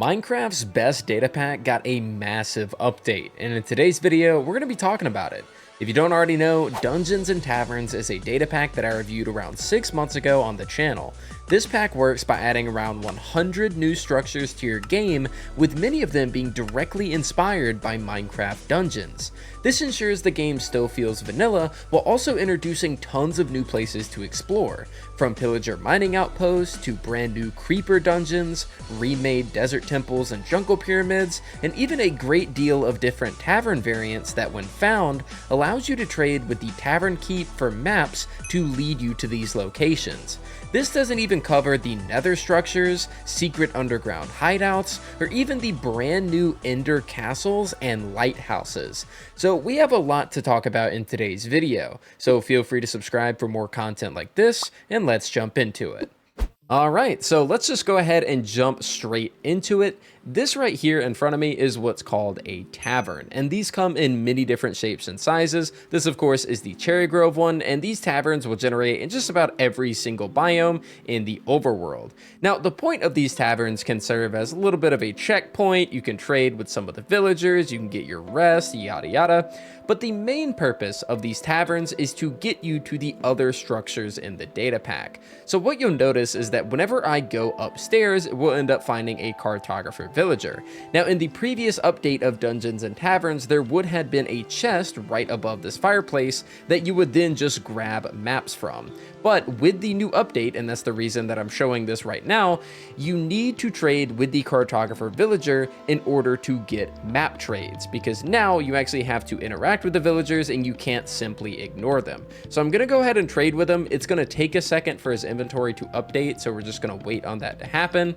Minecraft's best data pack got a massive update, and in today's video, we're going to be talking about it. If you don't already know, Dungeons and Taverns is a data pack that I reviewed around 6 months ago on the channel. This pack works by adding around 100 new structures to your game, with many of them being directly inspired by Minecraft dungeons. This ensures the game still feels vanilla, while also introducing tons of new places to explore, from pillager mining outposts to brand new creeper dungeons, remade desert temples and jungle pyramids, and even a great deal of different tavern variants that, when found, allows you to trade with the tavern keep for maps to lead you to these locations. This doesn't even cover the nether structures, secret underground hideouts, or even the brand new ender castles and lighthouses. So we have a lot to talk about in today's video, so feel free to subscribe for more content like this, and let's jump into it. Alright, so let's just go ahead and jump straight into it. This right here in front of me is what's called a tavern, and these come in many different shapes and sizes. This of course is the Cherry Grove one, and these taverns will generate in just about every single biome in the overworld. Now the point of these taverns can serve as a little bit of a checkpoint. You can trade with some of the villagers, you can get your rest, yada yada, but the main purpose of these taverns is to get you to the other structures in the data pack. So what you'll notice is that whenever I go upstairs, we'll end up finding a cartographer villager. Now in the previous update of Dungeons and Taverns, there would have been a chest right above this fireplace that you would then just grab maps from. But with the new update, and that's the reason that I'm showing this right now, you need to trade with the cartographer villager in order to get map trades, because now you actually have to interact with the villagers and you can't simply ignore them. So I'm gonna go ahead and trade with him. It's gonna take a second for his inventory to update, so we're just gonna wait on that to happen.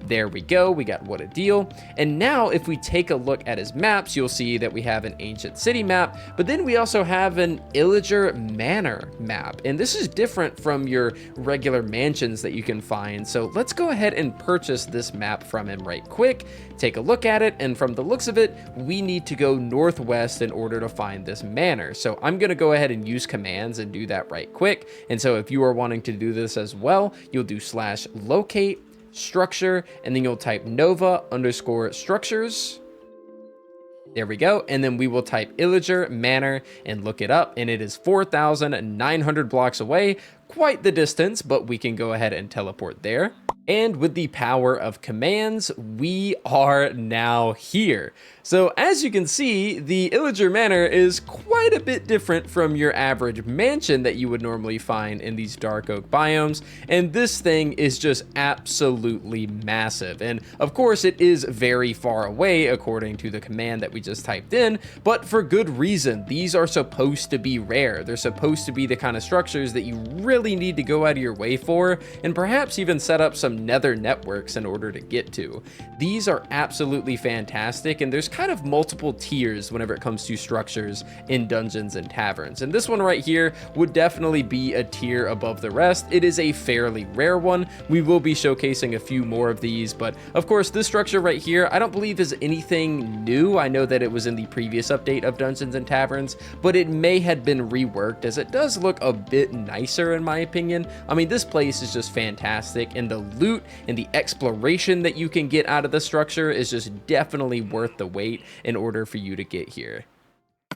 There we go, we got what a deal. And now if we take a look at his maps, you'll see that we have an ancient city map, but then we also have an ILLAGER manor map. And this is different from your regular mansions that you can find. So let's go ahead and purchase this map from him right quick, take a look at it, and from the looks of it, we need to go northwest in order to find this manor. So I'm gonna go ahead and use commands and do that right quick. And so if you are wanting to do this as well, you'll do /locate structure, and then you'll type nova_structures. There we go, and then we will type ILLAGER manor and look it up, and it is 4,900 blocks away. Quite the distance, but we can go ahead and teleport there. And with the power of commands, we are now here. So as you can see, the ILLAGER manor is quite a bit different from your average mansion that you would normally find in these dark oak biomes. And this thing is just absolutely massive. And of course it is very far away according to the command that we just typed in, but for good reason. These are supposed to be rare. They're supposed to be the kind of structures that you really need to go out of your way for, and perhaps even set up some nether networks in order to get to. These are absolutely fantastic, and there's kind of multiple tiers whenever it comes to structures in Dungeons and Taverns, and this one right here would definitely be a tier above the rest. It is a fairly rare one. We will be showcasing a few more of these, but of course this structure right here I don't believe is anything new. I know that it was in the previous update of Dungeons and Taverns, but it may have been reworked, as it does look a bit nicer in my opinion. I mean, this place is just fantastic, and the loot and the exploration that you can get out of the structure is just definitely worth the wait in order for you to get here.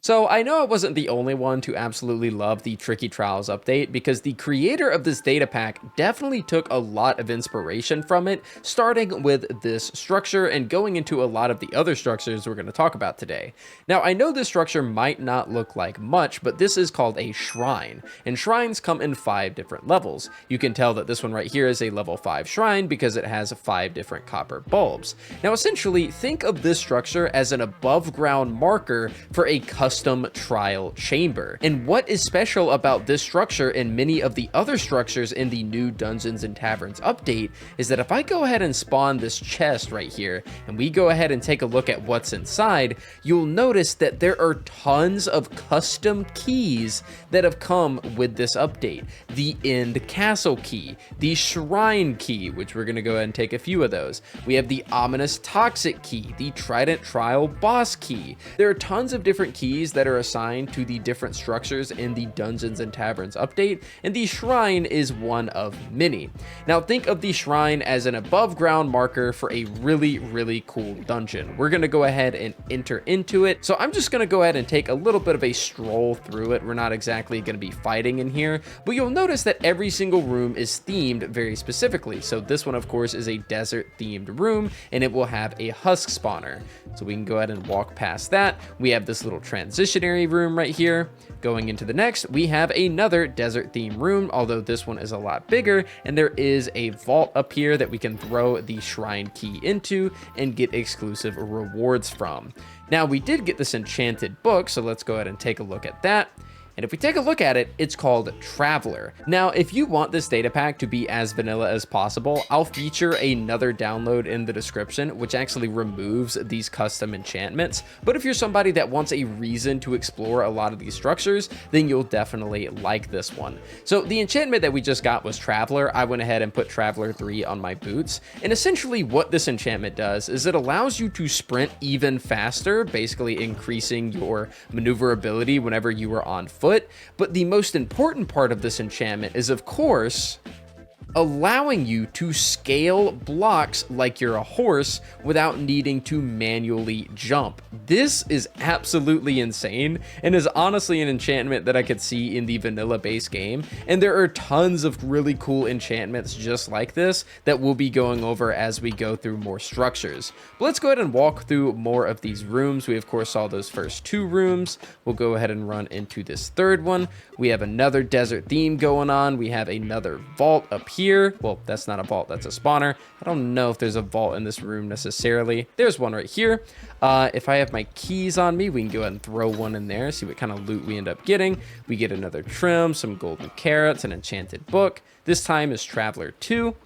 So I know I wasn't the only one to absolutely love the Tricky Trials update, because the creator of this data pack definitely took a lot of inspiration from it, starting with this structure and going into a lot of the other structures we're going to talk about today. Now I know this structure might not look like much, but this is called a shrine, and shrines come in 5 different levels. You can tell that this one right here is a level 5 shrine because it has 5 different copper bulbs. Now essentially think of this structure as an above ground marker for a custom trial chamber. And what is special about this structure and many of the other structures in the new Dungeons and Taverns update is that if I go ahead and spawn this chest right here, and we go ahead and take a look at what's inside, you'll notice that there are tons of custom keys that have come with this update. The end castle key, the shrine key, which we're going to go ahead and take a few of those. We have the ominous toxic key, the trident trial boss key. There are tons of different keys keys that are assigned to the different structures in the Dungeons and Taverns update, and the shrine is one of many. Now think of the shrine as an above ground marker for a really cool dungeon. We're going to go ahead and enter into it. So I'm just going to go ahead and take a little bit of a stroll through it. We're not exactly going to be fighting in here, but you'll notice that every single room is themed very specifically. So this one, of course, is a desert themed room, and it will have a husk spawner. So we can go ahead and walk past that. We have this little transitionary room right here. Going into the next, we have another desert themed room, although this one is a lot bigger, and there is a vault up here that we can throw the shrine key into and get exclusive rewards from. Now, we did get this enchanted book, so let's go ahead and take a look at that. And if we take a look at it, it's called Traveler. Now, if you want this data pack to be as vanilla as possible, I'll feature another download in the description, which actually removes these custom enchantments. But if you're somebody that wants a reason to explore a lot of these structures, then you'll definitely like this one. So the enchantment that we just got was Traveler. I went ahead and put Traveler 3 on my boots. And essentially what this enchantment does is it allows you to sprint even faster, basically increasing your maneuverability whenever you are on foot. But the most important part of this enchantment is, of course, allowing you to scale blocks like you're a horse without needing to manually jump. This is absolutely insane and is honestly an enchantment that I could see in the vanilla base game. And there are tons of really cool enchantments just like this that we'll be going over as we go through more structures. But let's go ahead and walk through more of these rooms. We of course saw those first two rooms. We'll go ahead and run into this third one. We have another desert theme going on. We have another vault up here. Well, that's not a vault, that's a spawner. I don't know if there's a vault in this room necessarily. There's one right here. If I have my keys on me, we can go ahead and throw one in there, see what kind of loot we end up getting. We get another trim, some golden carrots, an enchanted book. This time is Traveler 2.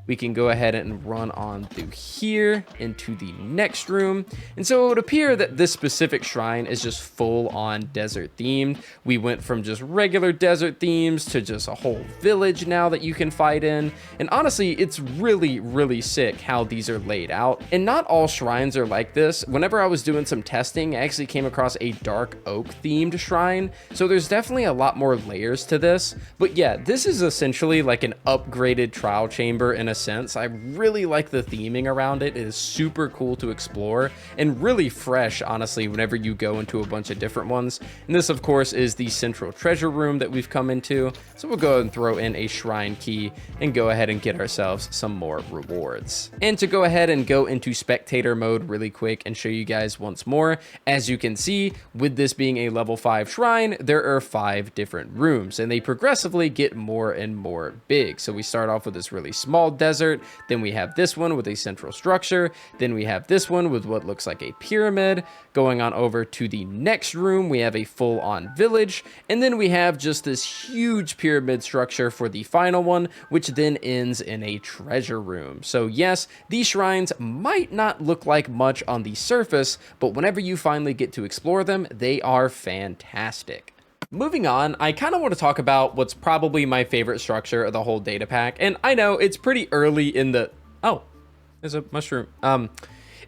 We can go ahead and run on through here into the next room. And so it would appear that this specific shrine is just full on desert themed. We went from just regular desert themes to just a whole village now that you can fight in. And honestly, it's really sick how these are laid out. And not all shrines are like this. Whenever I was doing some testing, I actually came across a dark oak themed shrine. So there's definitely a lot more layers to this. But yeah, this is essentially like an upgraded trial chamber in a sense. I really like the theming around it. It is super cool to explore and really fresh, honestly, whenever you go into a bunch of different ones. And this, of course, is the central treasure room that we've come into. So we'll go ahead and throw in a shrine key and go ahead and get ourselves some more rewards. And to go ahead and go into spectator mode really quick and show you guys once more, as you can see, with this being a level 5 shrine, there are 5 different rooms and they progressively get more and more big. So we start off with this really small desert, then we have this one with a central structure, then we have this one with what looks like a pyramid. Going on over to the next room, we have a full-on village, and then we have just this huge pyramid structure for the final one, which then ends in a treasure room. So yes, these shrines might not look like much on the surface, but whenever you finally get to explore them, they are fantastic. Moving on, I kind of want to talk about what's probably my favorite structure of the whole data pack. And I know it's pretty early in the... Oh, there's a mushroom.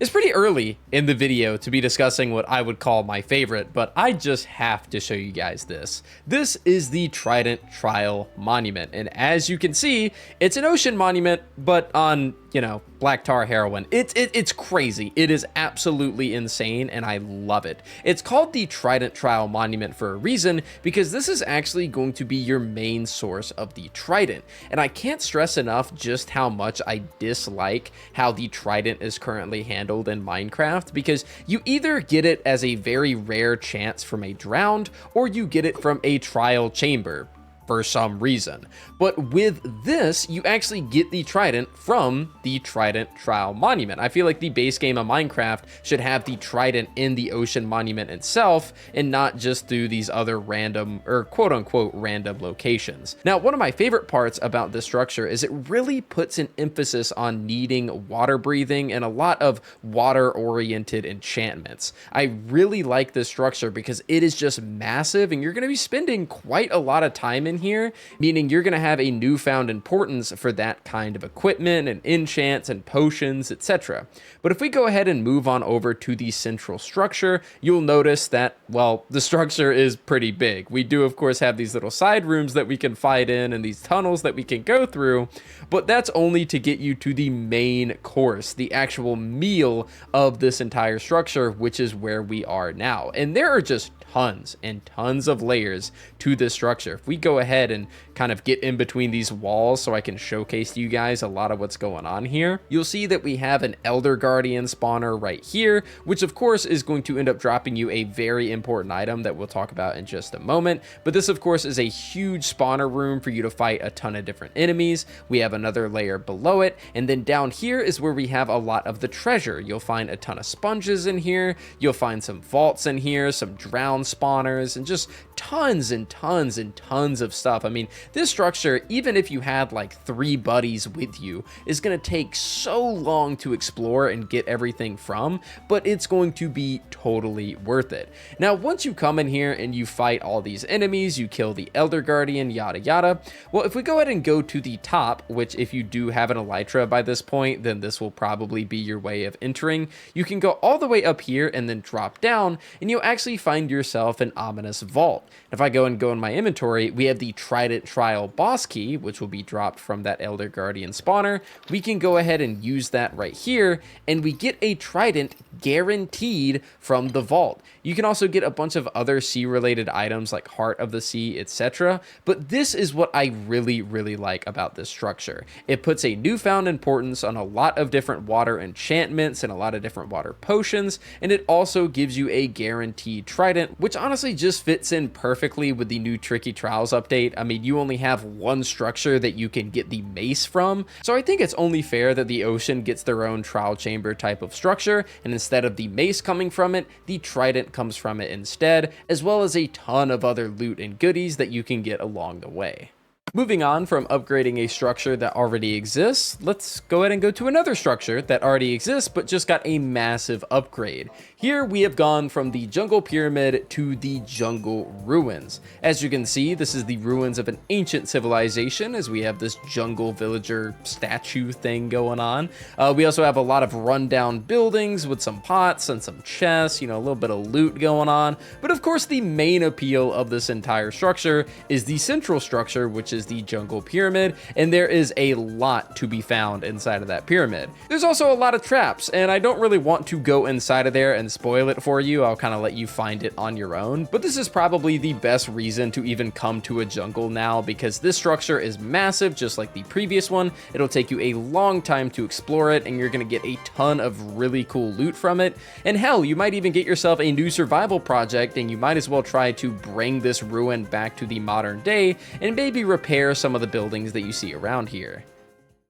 It's pretty early in the video to be discussing what I would call my favorite, but I just have to show you guys this. This is the Trident Trial Monument. And as you can see, it's an ocean monument, but on, you know, black tar heroin. It's crazy. It is absolutely insane, and I love it. It's called the Trident Trial Monument for a reason, because this is actually going to be your main source of the trident. And I can't stress enough just how much I dislike how the trident is currently handled in Minecraft, because you either get it as a very rare chance from a drowned, or you get it from a trial chamber for some reason. But with this, you actually get the trident from the Trident Trial Monument. I feel like the base game of Minecraft should have the trident in the ocean monument itself and not just through these other random, or quote unquote random locations. Now, one of my favorite parts about this structure is it really puts an emphasis on needing water breathing and a lot of water oriented enchantments. I really like this structure because it is just massive and you're going to be spending quite a lot of time in here, meaning you're going to have a newfound importance for that kind of equipment and enchants and potions, etc. But if we go ahead and move on over to the central structure, you'll notice that, well, the structure is pretty big. We do, of course, have these little side rooms that we can fight in and these tunnels that we can go through, but that's only to get you to the main course, the actual meal of this entire structure, which is where we are now. And there are just tons and tons of layers to this structure. If we go ahead and kind of get in between these walls so I can showcase to you guys a lot of what's going on here, you'll see that we have an Elder Guardian spawner right here, which of course is going to end up dropping you a very important item that we'll talk about in just a moment. But this of course is a huge spawner room for you to fight a ton of different enemies. We have another layer below it, and then down here is where we have a lot of the treasure. You'll find a ton of sponges in here, you'll find some vaults in here, some drown spawners, and just tons and tons and tons of stuff. I mean, this structure, even if you had like 3 buddies with you, is going to take so long to explore and get everything from, but it's going to be totally worth it. Now, once you come in here and you fight all these enemies, you kill the Elder Guardian, yada yada, well, if we go ahead and go to the top, which if you do have an elytra by this point, then this will probably be your way of entering, you can go all the way up here and then drop down, and you'll actually find yourself an ominous vault. If I go in my inventory, we have the Trident Trial boss key, which will be dropped from that Elder Guardian spawner. We can go ahead and use that right here, and we get a trident guaranteed from the vault. You can also get a bunch of other sea related items like Heart of the Sea, etc. But this is what I really like about this structure. It puts a newfound importance on a lot of different water enchantments and a lot of different water potions, and it also gives you a guaranteed trident, which honestly just fits in perfectly with the new Tricky Trials update. I mean, you only have one structure that you can get the mace from, so I think it's only fair that the ocean gets their own trial chamber type of structure, and instead of the mace coming from it, the trident comes from it instead, as well as a ton of other loot and goodies that you can get along the way. Moving on from upgrading a structure that already exists, let's go ahead and go to another structure that already exists but just got a massive upgrade. Here we have gone from the jungle pyramid to the jungle ruins. As you can see, this is the ruins of an ancient civilization, as we have this jungle villager statue thing going on. We also have a lot of rundown buildings with some pots and some chests, you know, a little bit of loot going on. But of course, the main appeal of this entire structure is the central structure, which is the jungle pyramid, and there is a lot to be found inside of that pyramid. There's also a lot of traps, and I don't really want to go inside of there and spoil it for you. I'll kind of let you find it on your own, but this is probably the best reason to even come to a jungle now, because this structure is massive, just like the previous one. It'll take you a long time to explore it, and you're going to get a ton of really cool loot from it. And hell, you might even get yourself a new survival project, and you might as well try to bring this ruin back to the modern day and maybe repair some of the buildings that you see around here.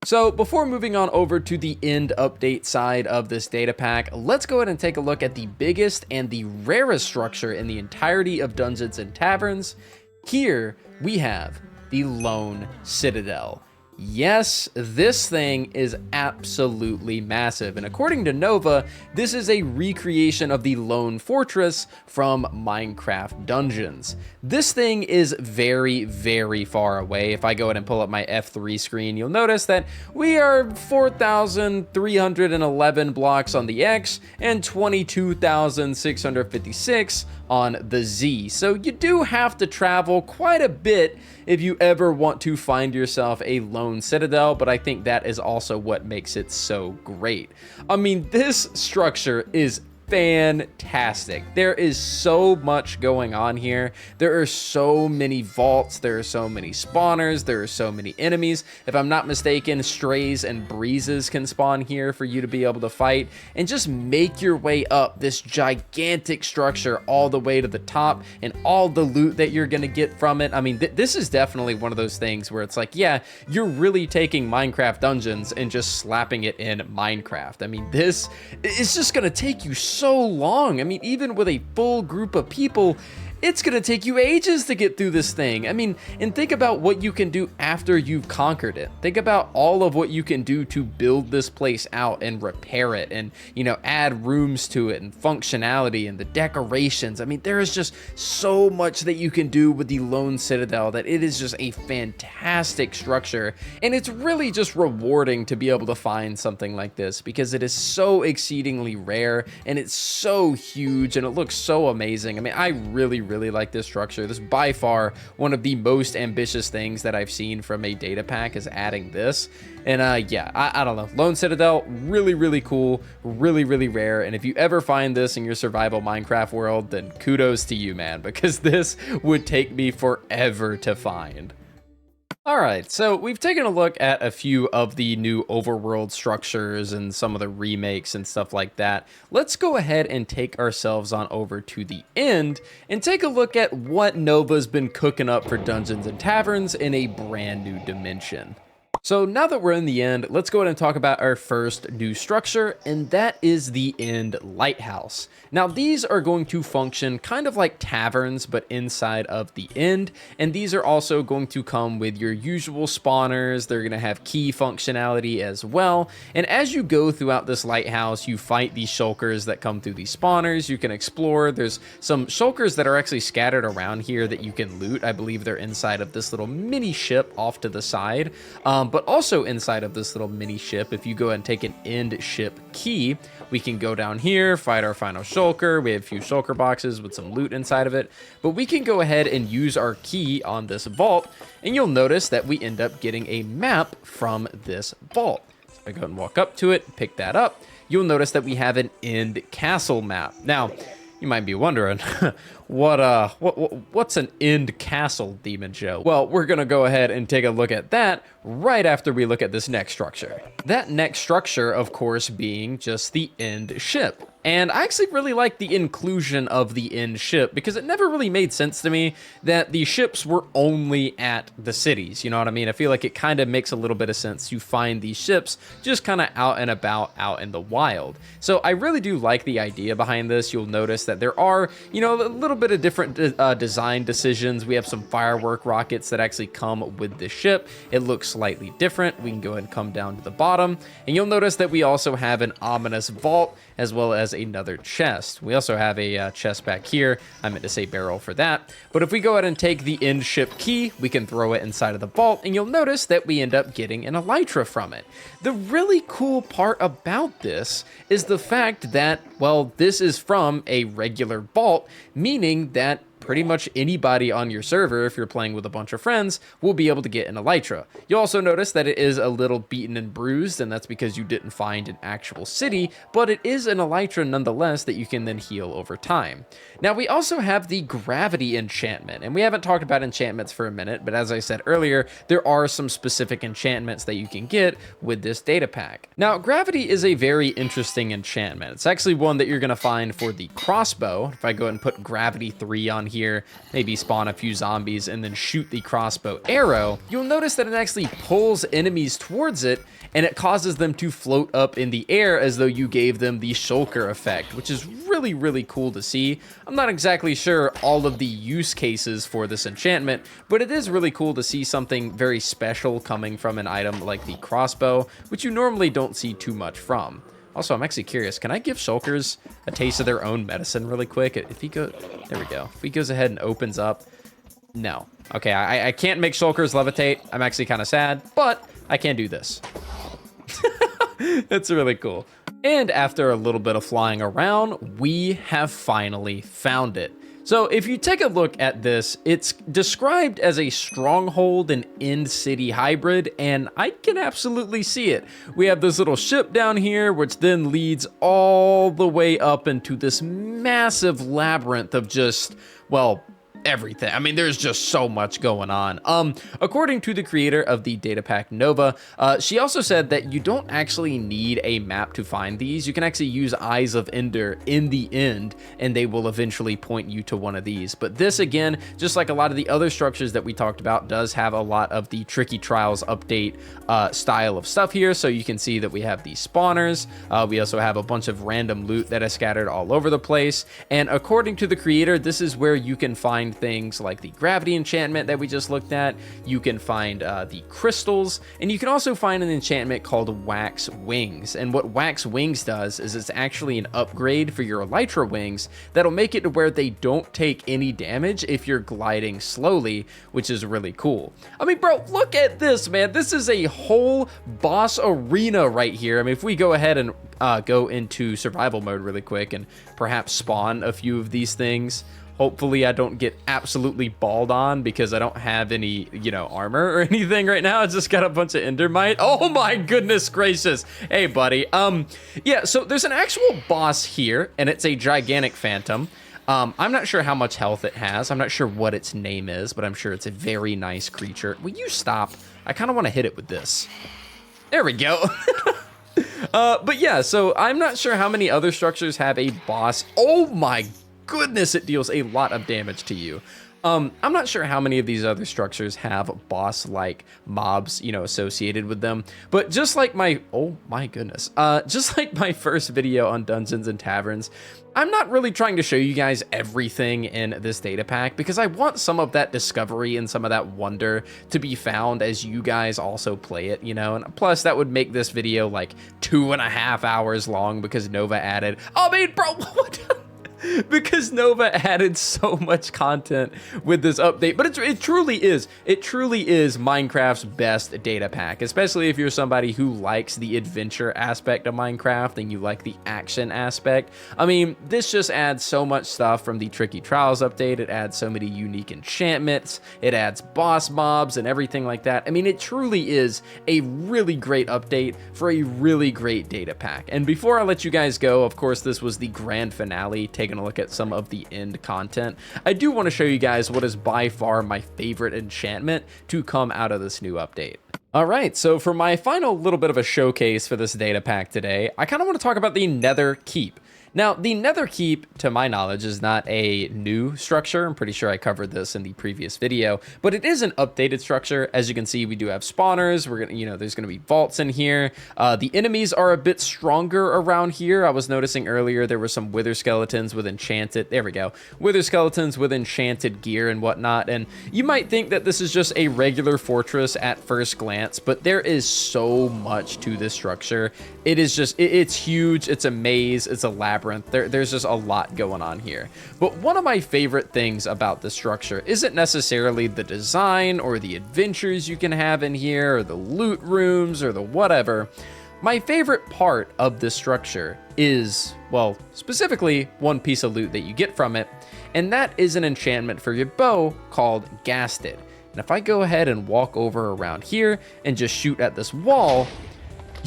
So before moving on over to the end update side of this data pack, let's go ahead and take a look at the biggest and the rarest structure in the entirety of Dungeons and Taverns. Here we have the Lone Citadel. Yes, this thing is absolutely massive, and according to Nova, this is a recreation of the Lone Fortress from Minecraft Dungeons. This thing is very far away. If I go ahead and pull up my F3 screen, you'll notice that we are 4,311 blocks on the X and 22,656 on the Z. So you do have to travel quite a bit if you ever want to find yourself a lone citadel, but I think that is also what makes it so great. I mean, this structure is fantastic. There is so much going on here. There are so many vaults, there are so many spawners, there are so many enemies. If I'm not mistaken, strays and breezes can spawn here for you to be able to fight, and just make your way up this gigantic structure all the way to the top, and all the loot that you're gonna get from it. I mean, this is definitely one of those things where it's like, yeah, you're really taking Minecraft Dungeons and just slapping it in Minecraft. I mean, this is just gonna take you so long. I mean, even with a full group of people, it's gonna take you ages to get through this thing. I mean, and think about what you can do after you've conquered it. Think about all of what you can do to build this place out and repair it and, you know, add rooms to it and functionality and the decorations. I mean, there is just so much that you can do with the Lone Citadel that it is just a fantastic structure. And it's really just rewarding to be able to find something like this because it is so exceedingly rare and it's so huge and it looks so amazing. I mean, I really like this structure. This is by far one of the most ambitious things that I've seen from a data pack is adding this. And yeah, I don't know. Lone Citadel, really cool, really rare. And if you ever find this in your survival Minecraft world, then kudos to you, man, because this would take me forever to find. Alright, so we've taken a look at a few of the new overworld structures and some of the remakes and stuff like that. Let's go ahead and take ourselves on over to the end and take a look at what Nova's been cooking up for Dungeons and Taverns in a brand new dimension. So now that we're in the end, let's go ahead and talk about our first new structure, and that is the End Lighthouse. Now these are going to function kind of like taverns, but inside of the end, and these are also going to come with your usual spawners. They're going to have key functionality as well, and as you go throughout this lighthouse, you fight these shulkers that come through these spawners. You can explore. There's some shulkers that are actually scattered around here that you can loot. I believe they're inside of this little mini ship off to the side. But also inside of this little mini ship, if you go ahead and take an end ship key, we can go down here, fight our final shulker. We have a few shulker boxes with some loot inside of it, but we can go ahead and use our key on this vault, and you'll notice that we end up getting a map from this vault. So if I go ahead and walk up to it, pick that up, you'll notice that we have an end castle map. Now, you might be wondering, what's an end castle, Demon Joe? Well, we're gonna go ahead and take a look at that right after we look at this next structure. That next structure, of course, being just the end ship. And I actually really like the inclusion of the end ship because it never really made sense to me that the ships were only at the cities. You know what I mean? I feel like it kind of makes a little bit of sense to find these ships just kind of out and about out in the wild. So I really do like the idea behind this. You'll notice that there are, you know, a little bit of different design decisions. We have some firework rockets that actually come with the ship. It looks slightly different. We can go ahead and come down to the bottom, and you'll notice that we also have an ominous vault as well as another chest. We also have a chest back here. I meant to say barrel for that. But if we go ahead and take the end ship key, we can throw it inside of the vault, and you'll notice that we end up getting an elytra from it. The really cool part about this is the fact that, well, this is from a regular vault, meaning that pretty much anybody on your server, if you're playing with a bunch of friends, will be able to get an elytra. You'll also notice that it is a little beaten and bruised, and that's because you didn't find an actual city, but it is an elytra nonetheless that you can then heal over time. Now, we also have the gravity enchantment, and we haven't talked about enchantments for a minute, but as I said earlier, there are some specific enchantments that you can get with this data pack. Now, gravity is a very interesting enchantment. It's actually one that you're going to find for the crossbow. If I go ahead and put gravity 3 on here, maybe spawn a few zombies and then shoot the crossbow arrow, you'll notice that it actually pulls enemies towards it and it causes them to float up in the air as though you gave them the shulker effect, which is really cool to see. I'm not exactly sure all of the use cases for this enchantment, but it is really cool to see something very special coming from an item like the crossbow, which you normally don't see too much from. Also, I'm actually curious, can I give shulkers a taste of their own medicine really quick? If he go, there we go. If he goes ahead and opens up, no. Okay, I can't make shulkers levitate. I'm actually kind of sad, but I can do this. That's really cool. And after a little bit of flying around, we have finally found it. So if you take a look at this, it's described as a stronghold and end city hybrid, and I can absolutely see it. We have this little ship down here, which then leads all the way up into this massive labyrinth of just, well, everything. I mean, there's just so much going on. According to the creator of the data pack 𝗦𝗧𝗔𝗠𝗦, she also said that you don't actually need a map to find these. You can actually use Eyes of Ender in the end, and they will eventually point you to one of these. But this, again, just like a lot of the other structures that we talked about, does have a lot of the Tricky Trials update style of stuff here. So you can see that we have these spawners. We also have a bunch of random loot that is scattered all over the place. And according to the creator, this is where you can find things like the gravity enchantment that we just looked at. You can find the crystals, and you can also find an enchantment called Wax Wings. And what Wax Wings does is it's actually an upgrade for your elytra wings that'll make it to where they don't take any damage if you're gliding slowly, which is really cool. I mean, bro, look at this, man. This is a whole boss arena right here. I mean, if we go ahead and go into survival mode really quick and perhaps spawn a few of these things. Hopefully I don't get absolutely balled on because I don't have any, you know, armor or anything right now. I just got a bunch of endermite. Oh my goodness gracious. Hey, buddy. Yeah, so there's an actual boss here, and it's a gigantic phantom. I'm not sure how much health it has. I'm not sure what its name is, but I'm sure it's a very nice creature. Will you stop? I kind of want to hit it with this. There we go. But yeah, so I'm not sure how many other structures have a boss. Oh my goodness, it deals a lot of damage to you. I'm not sure how many of these other structures have boss-like mobs, you know, associated with them, but just like my, oh my goodness, just like my first video on Dungeons and Taverns, I'm not really trying to show you guys everything in this data pack because I want some of that discovery and some of that wonder to be found as you guys also play it, you know, and plus that would make this video like 2.5 hours long because 𝗦𝗧𝗔𝗠𝗦 added, I mean, bro, what? Because 𝗦𝗧𝗔𝗠𝗦 added so much content with this update, but it truly is Minecraft's best data pack, especially if you're somebody who likes the adventure aspect of Minecraft and you like the action aspect. I mean, this just adds so much stuff from the Tricky Trials update. It adds so many unique enchantments. It adds boss mobs and everything like that. I mean, it truly is a really great update for a really great data pack. And before I let you guys go, of course, this was the grand finale, taking a look at some of the end content. I do want to show you guys what is by far my favorite enchantment to come out of this new update. All right, so for my final little bit of a showcase for this data pack today, I kind of want to talk about the Nether Keep. Now, the Nether Keep, to my knowledge, is not a new structure. I'm pretty sure I covered this in the previous video, but it is an updated structure. As you can see, we do have spawners. We're gonna, you know, there's gonna be vaults in here. The enemies are a bit stronger around here. I was noticing earlier there were some wither skeletons with enchanted, there we go, wither skeletons with enchanted gear and whatnot. And you might think that this is just a regular fortress at first glance, but there is so much to this structure. It is just, it's huge. It's a maze. It's a labyrinth. There's just a lot going on here. But one of my favorite things about the structure isn't necessarily the design or the adventures you can have in here or the loot rooms or the whatever. My favorite part of this structure is, well, specifically one piece of loot that you get from it, and that is an enchantment for your bow called 𝗧𝗕𝗘. And if I go ahead and walk over around here and just shoot at this wall,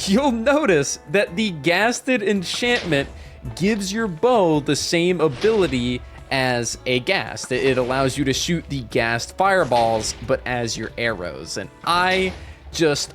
you'll notice that the 𝗧𝗕𝗘 enchantment gives your bow the same ability as a ghast. It allows you to shoot the ghast fireballs, but as your arrows. And I just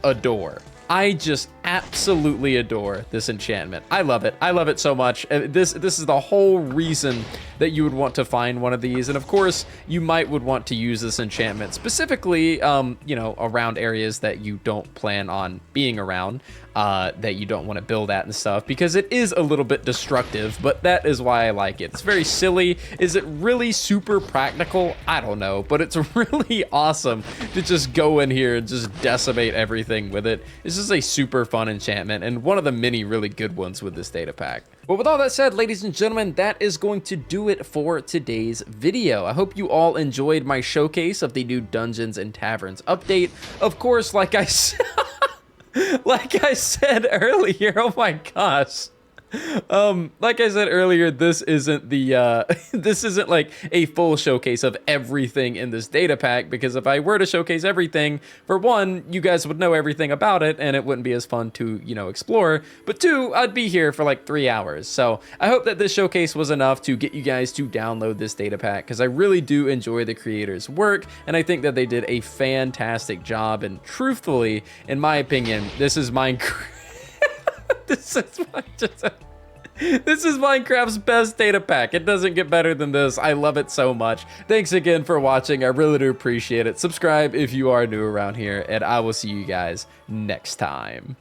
absolutely adore this enchantment. I love it. I love it so much. This is the whole reason that you would want to find one of these. And of course, you would want to use this enchantment specifically, you know, around areas that you don't plan on being around, that you don't want to build at and stuff, because it is a little bit destructive, but that is why I like it. It's very silly. Is it really super practical? I don't know, but it's really awesome to just go in here and just decimate everything with it. It's just a super fun enchantment and one of the many really good ones with this data pack. But with all that said, ladies and gentlemen, that is going to do it for today's video. I hope you all enjoyed my showcase of the new Dungeons and Taverns update. Of course, like I said, like I said earlier, oh my gosh. Like I said earlier, this isn't the this isn't like a full showcase of everything in this data pack, because if I were to showcase everything, for one, you guys would know everything about it and it wouldn't be as fun to, you know, explore, but two, I'd be here for like 3 hours. So I hope that this showcase was enough to get you guys to download this data pack, because I really do enjoy the creators' work and I think that they did a fantastic job. And truthfully, in my opinion, this is Minecraft. This is Minecraft's best data pack. It doesn't get better than this. I love it so much. Thanks again for watching. I really do appreciate it. Subscribe if you are new around here, and I will see you guys next time.